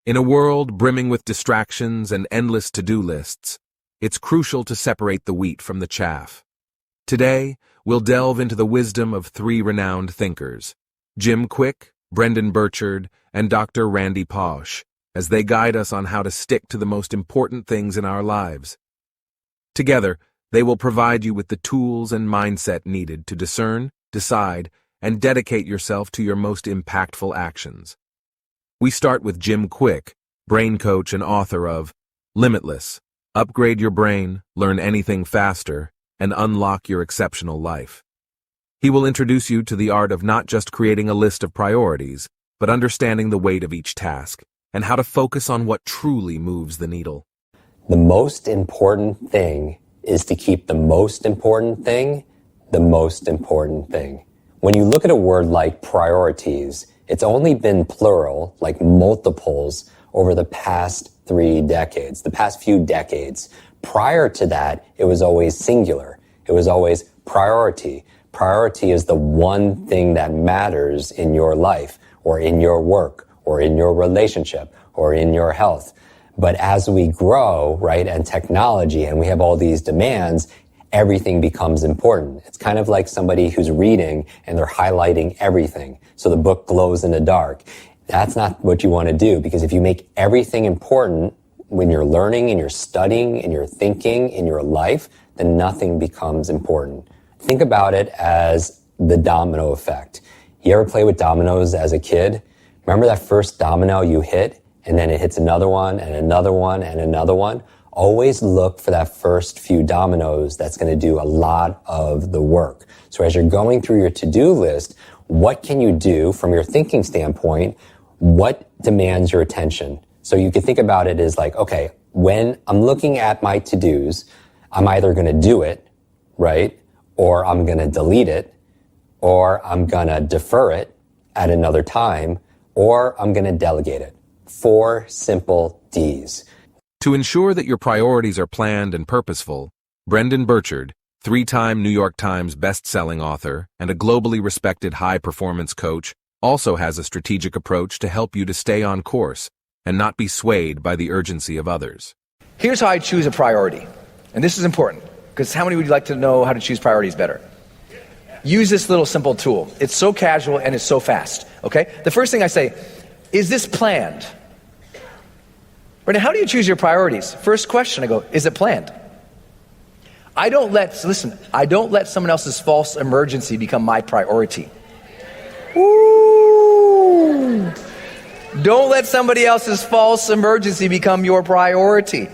In a world brimming with distractions and endless to-do lists, it's crucial to separate the wheat from the chaff. Today, we'll delve into the wisdom of three renowned thinkers, Jim Kwik, Brendon Burchard, and Dr. Randy Pausch, as they guide us on how to stick to the most important things in our lives. Together, they will provide you with the tools and mindset needed to discern, decide, and dedicate yourself to your most impactful actions. We start with Jim Kwik, brain coach and author of Limitless: Upgrade Your Brain, Learn Anything Faster, and Unlock Your Exceptional Life. He will introduce you to the art of not just creating a list of priorities, but understanding the weight of each task and how to focus on what truly moves the needle. The most important thing is to keep the most important thing the most important thing. When you look at a word like priorities, it's only been plural, like multiples, over the past 3 decades, the past few decades. Prior to that, it was always singular. It was always priority. Priority is the one thing that matters in your life, or in your work, or in your relationship, or in your health. But as we grow, right, and technology, and we have all these demands, everything becomes important. It's kind of like somebody who's reading and they're highlighting everything, so the book glows in the dark. That's not what you want to do, because if you make everything important when you're learning and you're studying and you're thinking in your life, then nothing becomes important. Think about it as the domino effect. You ever play with dominoes as a kid? Remember that first domino you hit, and then it hits another one and another one and another one? Always look for that first few dominoes that's going to do a lot of the work. So as you're going through your to-do list, what can you do from your thinking standpoint? What demands your attention? So you can think about it as like, okay, when I'm looking at my to-dos, I'm either going to do it, right? Or I'm going to delete it, or I'm going to defer it at another time, or I'm going to delegate it. 4 simple Ds. To ensure that your priorities are planned and purposeful, Brendon Burchard, 3-time New York Times best-selling author and a globally respected high-performance coach, also has a strategic approach to help you to stay on course and not be swayed by the urgency of others. Here's how I choose a priority. And this is important, because how many would you like to know how to choose priorities better? Use this little simple tool. It's so casual and it's so fast, okay? The first thing I say, is this planned? Brendon, how do you choose your priorities? First question, I go, is it planned? I don't let someone else's false emergency become my priority. Ooh. Don't let somebody else's false emergency become your priority.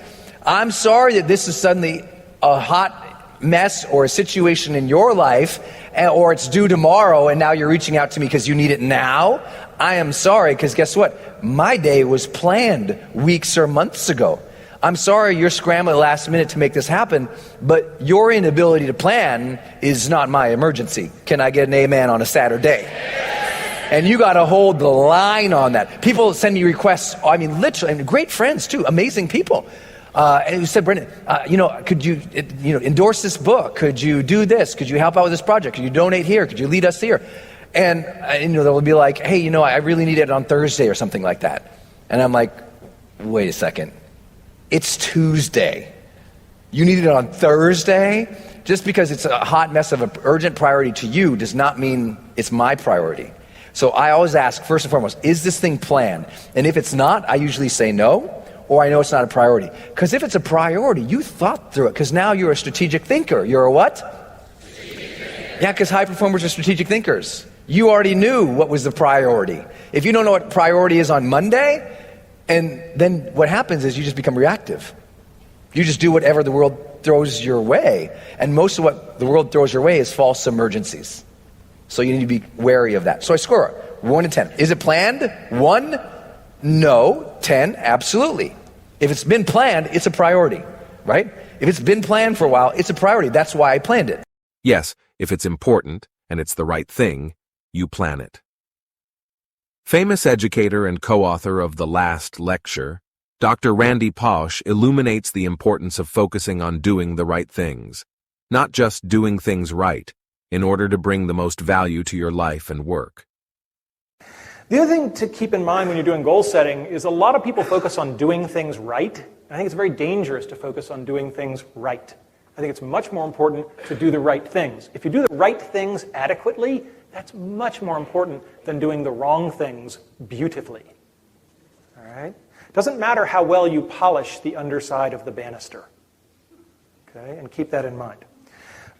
I'm sorry that this is suddenly a hot mess or a situation in your life, or it's due tomorrow and now you're reaching out to me because you need it now. I am sorry, because guess what? My day was planned weeks or months ago. I'm sorry you're scrambling last minute to make this happen, but your inability to plan is not my emergency. Can I get an amen on a Saturday? And you got to hold the line on that. People send me requests, I mean, literally, and great friends too, amazing people. And who said, Brendon, could you endorse this book? Could you do this? Could you help out with this project? Could you donate here? Could you lead us here? And they'll be like, hey, I really need it on Thursday or something like that. And I'm like, wait a second. It's Tuesday. You need it on Thursday? Just because it's a hot mess of an urgent priority to you does not mean it's my priority. So I always ask, first and foremost, is this thing planned? And if it's not, I usually say no, or I know it's not a priority. Because if it's a priority, you thought through it, because now you're a strategic thinker. You're a what? Yeah, because high performers are strategic thinkers. You already knew what was the priority. If you don't know what priority is on Monday, and then what happens is you just become reactive. You just do whatever the world throws your way. And most of what the world throws your way is false emergencies. So you need to be wary of that. So I score 1 to 10. Is it planned? 1? No. 10? Absolutely. If it's been planned, it's a priority, right? If it's been planned for a while, it's a priority. That's why I planned it. Yes, if it's important and it's the right thing, you plan it. Famous educator and co-author of The Last Lecture, Dr. Randy Pausch illuminates the importance of focusing on doing the right things, not just doing things right, in order to bring the most value to your life and work. The other thing to keep in mind when you're doing goal setting is a lot of people focus on doing things right. And I think it's very dangerous to focus on doing things right. I think it's much more important to do the right things. If you do the right things adequately, that's much more important than doing the wrong things beautifully. All right? It doesn't matter how well you polish the underside of the banister. Okay? And keep that in mind.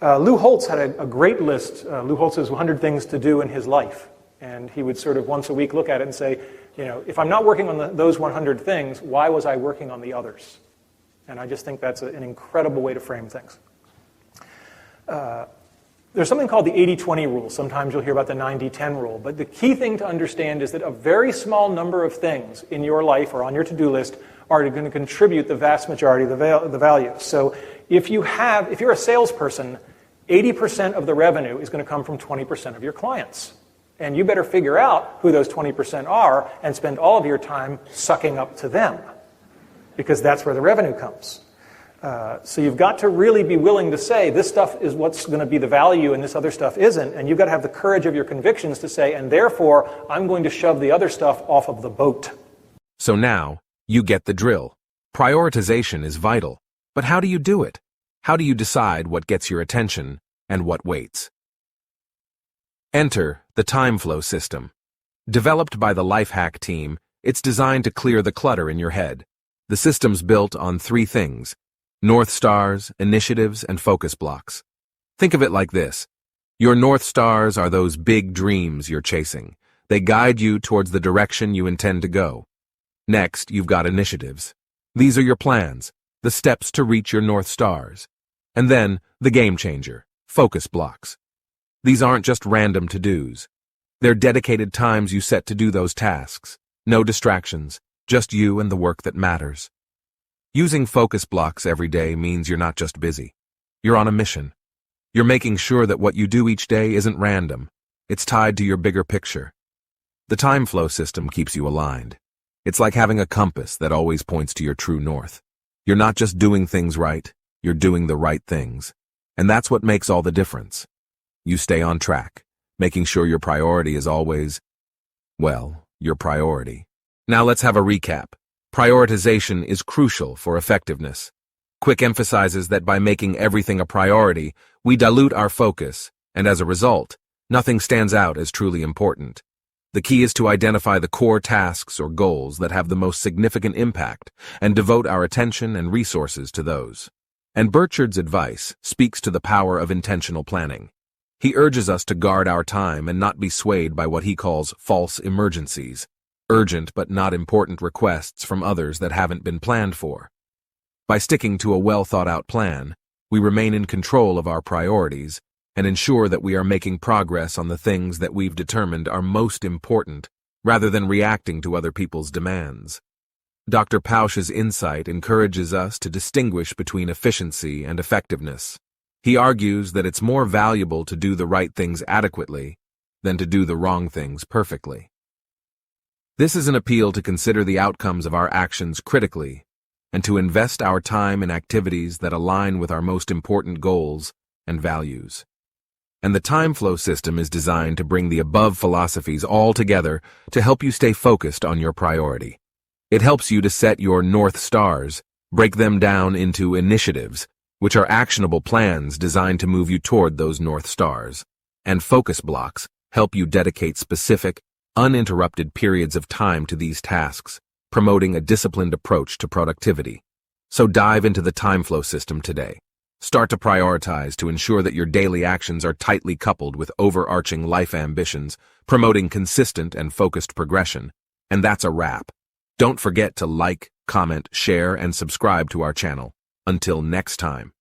Lou Holtz had a great list. Lou Holtz has 100 things to do in his life. And he would sort of once a week look at it and say, if I'm not working on those 100 things, why was I working on the others? And I just think that's an incredible way to frame things. There's something called the 80-20 rule. Sometimes you'll hear about the 90-10 rule. But the key thing to understand is that a very small number of things in your life or on your to-do list are going to contribute the vast majority of the value. So if you're a salesperson, 80% of the revenue is going to come from 20% of your clients. And you better figure out who those 20% are and spend all of your time sucking up to them, because that's where the revenue comes. So you've got to really be willing to say, this stuff is what's going to be the value and this other stuff isn't. And you've got to have the courage of your convictions to say, and therefore, I'm going to shove the other stuff off of the boat. So now, you get the drill. Prioritization is vital. But how do you do it? How do you decide what gets your attention and what waits? Enter the time flow system. Developed by the LifeHack team, it's designed to clear the clutter in your head. The system's built on 3 things: North Stars, initiatives, and focus blocks. Think of it like this. Your North Stars are those big dreams you're chasing. They guide you towards the direction you intend to go. Next, you've got initiatives. These are your plans, the steps to reach your North Stars. And then, the game changer, focus blocks. These aren't just random to-dos. They're dedicated times you set to do those tasks. No distractions, just you and the work that matters. Using focus blocks every day means you're not just busy. You're on a mission. You're making sure that what you do each day isn't random. It's tied to your bigger picture. The time flow system keeps you aligned. It's like having a compass that always points to your true north. You're not just doing things right, you're doing the right things. And that's what makes all the difference. You stay on track, making sure your priority is always, well, your priority. Now let's have a recap. Prioritization is crucial for effectiveness. Kwik emphasizes that by making everything a priority, we dilute our focus, and as a result, nothing stands out as truly important. The key is to identify the core tasks or goals that have the most significant impact and devote our attention and resources to those. And Burchard's advice speaks to the power of intentional planning. He urges us to guard our time and not be swayed by what he calls false emergencies, urgent but not important requests from others that haven't been planned for. By sticking to a well-thought-out plan, we remain in control of our priorities and ensure that we are making progress on the things that we've determined are most important, rather than reacting to other people's demands. Dr. Pausch's insight encourages us to distinguish between efficiency and effectiveness. He argues that it's more valuable to do the right things adequately than to do the wrong things perfectly. This is an appeal to consider the outcomes of our actions critically and to invest our time in activities that align with our most important goals and values. And the time flow system is designed to bring the above philosophies all together to help you stay focused on your priority. It helps you to set your North Stars, break them down into initiatives, which are actionable plans designed to move you toward those North Stars, and focus blocks help you dedicate specific, uninterrupted periods of time to these tasks, promoting a disciplined approach to productivity. So dive into the time flow system today. Start to prioritize to ensure that your daily actions are tightly coupled with overarching life ambitions, promoting consistent and focused progression. And that's a wrap. Don't forget to like, comment, share, and subscribe to our channel. Until next time.